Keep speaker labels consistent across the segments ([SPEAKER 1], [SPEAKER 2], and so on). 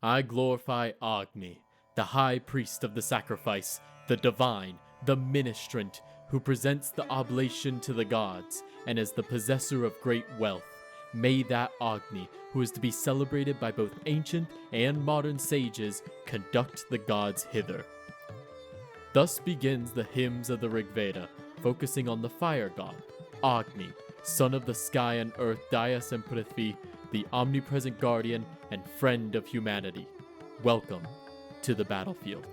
[SPEAKER 1] I glorify Agni, the high priest of the sacrifice, the divine, the ministrant, who presents the oblation to the gods, and as the possessor of great wealth. May that Agni, who is to be celebrated by both ancient and modern sages, conduct the gods hither. Thus begins the hymns of the Rigveda, focusing on the fire god, Agni, son of the sky and earth Dayas and Prithvi, the omnipresent guardian and friend of humanity. Welcome to the battlefield.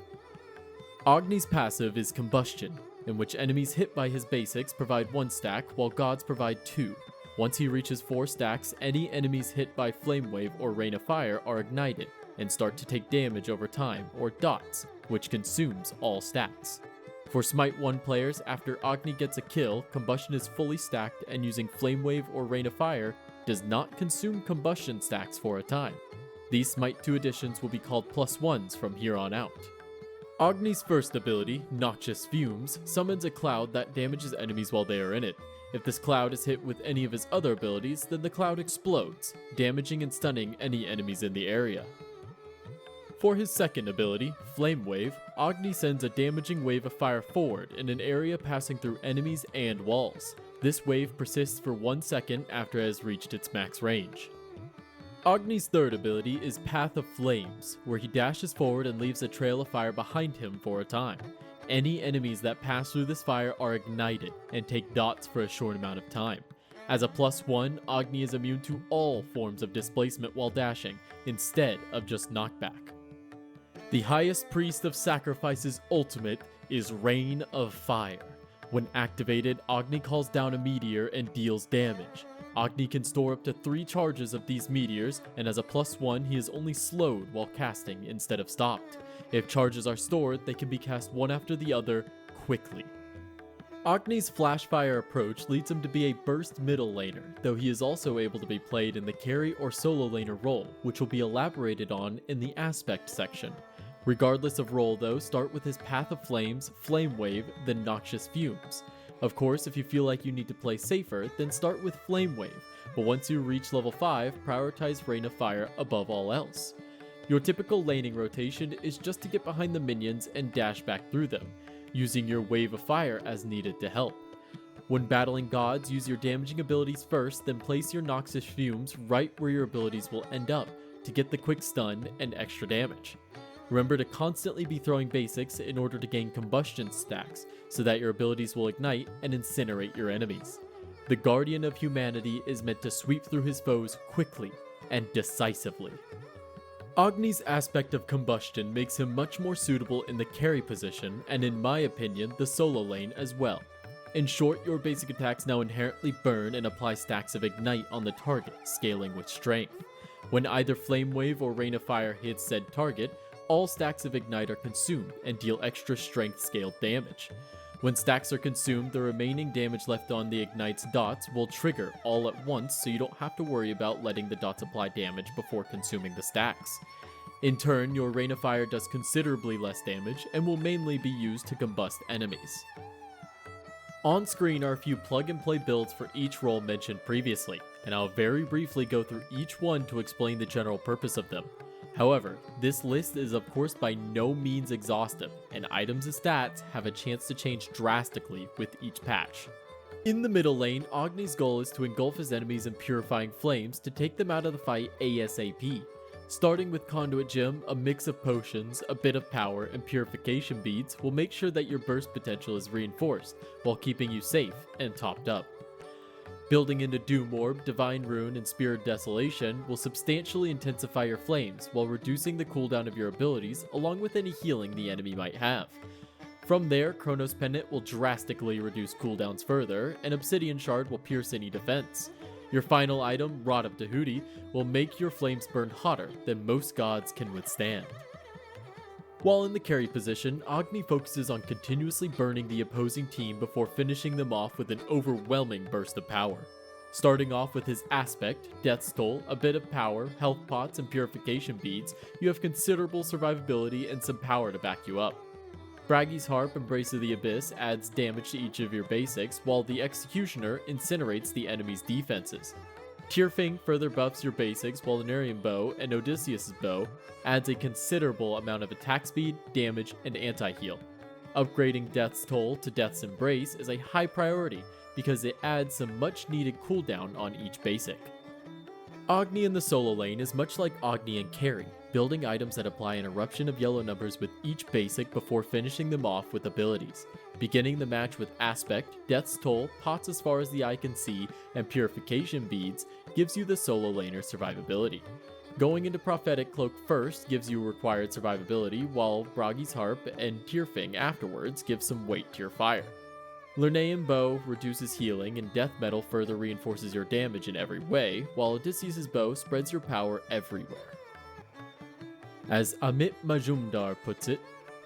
[SPEAKER 1] Agni's passive is Combustion, in which enemies hit by his basics provide 1 stack, while gods provide 2. Once he reaches 4 stacks, any enemies hit by Flame Wave or Rain of Fire are ignited, and start to take damage over time, or dots, which consumes all stacks. For Smite 1 players, after Agni gets a kill, Combustion is fully stacked, and using Flame Wave or Rain of Fire does not consume Combustion stacks for a time. These Smite 2 additions will be called +1s from here on out. Agni's first ability, Noxious Fumes, summons a cloud that damages enemies while they are in it. If this cloud is hit with any of his other abilities, then the cloud explodes, damaging and stunning any enemies in the area. For his second ability, Flame Wave, Agni sends a damaging wave of fire forward in an area passing through enemies and walls. This wave persists for 1 second after it has reached its max range. Agni's third ability is Path of Flames, where he dashes forward and leaves a trail of fire behind him for a time. Any enemies that pass through this fire are ignited and take dots for a short amount of time. As a +1, Agni is immune to all forms of displacement while dashing, instead of just knockback. The highest priest of sacrifice's ultimate is Rain of Fire. When activated, Agni calls down a meteor and deals damage. Agni can store up to 3 charges of these meteors, and as a +1, he is only slowed while casting instead of stopped. If charges are stored, they can be cast one after the other quickly. Agni's flash fire approach leads him to be a burst middle laner, though he is also able to be played in the carry or solo laner role, which will be elaborated on in the aspect section. Regardless of role though, start with his Path of Flames, Flame Wave, then Noxious Fumes. Of course, if you feel like you need to play safer, then start with Flame Wave, but once you reach level 5, prioritize Rain of Fire above all else. Your typical laning rotation is just to get behind the minions and dash back through them, using your Wave of Fire as needed to help. When battling gods, use your damaging abilities first, then place your Noxious Fumes right where your abilities will end up, to get the quick stun and extra damage. Remember to constantly be throwing basics in order to gain combustion stacks, so that your abilities will ignite and incinerate your enemies. The Guardian of Humanity is meant to sweep through his foes quickly and decisively. Agni's aspect of Combustion makes him much more suitable in the carry position, and in my opinion, the solo lane as well. In short, your basic attacks now inherently burn and apply stacks of Ignite on the target, scaling with strength. When either Flame Wave or Rain of Fire hits said target, all stacks of Ignite are consumed and deal extra strength scaled damage. When stacks are consumed, the remaining damage left on the Ignite's dots will trigger all at once, so you don't have to worry about letting the dots apply damage before consuming the stacks. In turn, your Rain of Fire does considerably less damage and will mainly be used to combust enemies. On screen are a few plug and play builds for each role mentioned previously, and I'll very briefly go through each one to explain the general purpose of them. However, this list is of course by no means exhaustive, and items and stats have a chance to change drastically with each patch. In the middle lane, Agni's goal is to engulf his enemies in purifying flames to take them out of the fight ASAP. Starting with Conduit Gem, a mix of potions, a bit of power, and purification beads will make sure that your burst potential is reinforced, while keeping you safe and topped up. Building into Doom Orb, Divine Rune, and Spear of Desolation will substantially intensify your flames while reducing the cooldown of your abilities along with any healing the enemy might have. From there, Chronos Pendant will drastically reduce cooldowns further, and Obsidian Shard will pierce any defense. Your final item, Rod of Tahuti, will make your flames burn hotter than most gods can withstand. While in the carry position, Agni focuses on continuously burning the opposing team before finishing them off with an overwhelming burst of power. Starting off with his aspect, Death's Toll, a bit of power, health pots, and purification beads, you have considerable survivability and some power to back you up. Braggy's Harp, Embrace of the Abyss, adds damage to each of your basics, while the Executioner incinerates the enemy's defenses. Tyrfing further buffs your basics, while the Nerian bow and Odysseus' bow adds a considerable amount of attack speed, damage, and anti-heal. Upgrading Death's Toll to Death's Embrace is a high priority because it adds some much needed cooldown on each basic. Agni in the solo lane is much like Agni and Carry, building items that apply an eruption of yellow numbers with each basic before finishing them off with abilities. Beginning the match with Aspect, Death's Toll, Pots as far as the eye can see, and Purification Beads gives you the solo laner survivability. Going into Prophetic Cloak first gives you required survivability, while Bragi's Harp and Tyrfing afterwards give some weight to your fire. Lernaean Bow reduces healing, and Death Metal further reinforces your damage in every way, while Odysseus' Bow spreads your power everywhere. As Amit Majumdar puts it,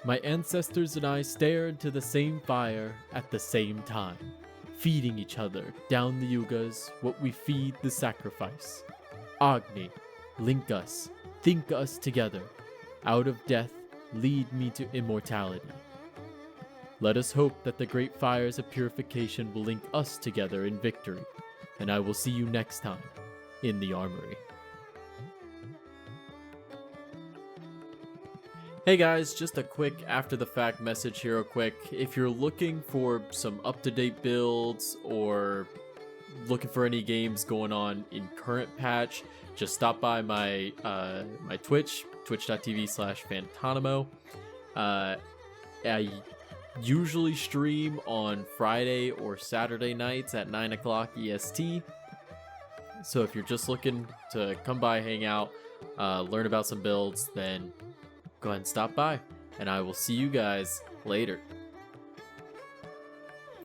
[SPEAKER 1] my ancestors and I stare into the same fire at the same time, feeding each other down the yugas what we feed the sacrifice. Agni, link us, think us together. Out of death, lead me to immortality. Let us hope that the great fires of purification will link us together in victory, and I will see you next time in the Armory. Hey guys, just a quick after the fact message here real quick. If you're looking for some up-to-date builds or looking for any games going on in current patch, just stop by my my Twitch, twitch.tv/Fantonimo. I usually stream on Friday or Saturday nights at 9 o'clock EST. So if you're just looking to come by, hang out, learn about some builds, then go ahead and stop by, and I will see you guys later.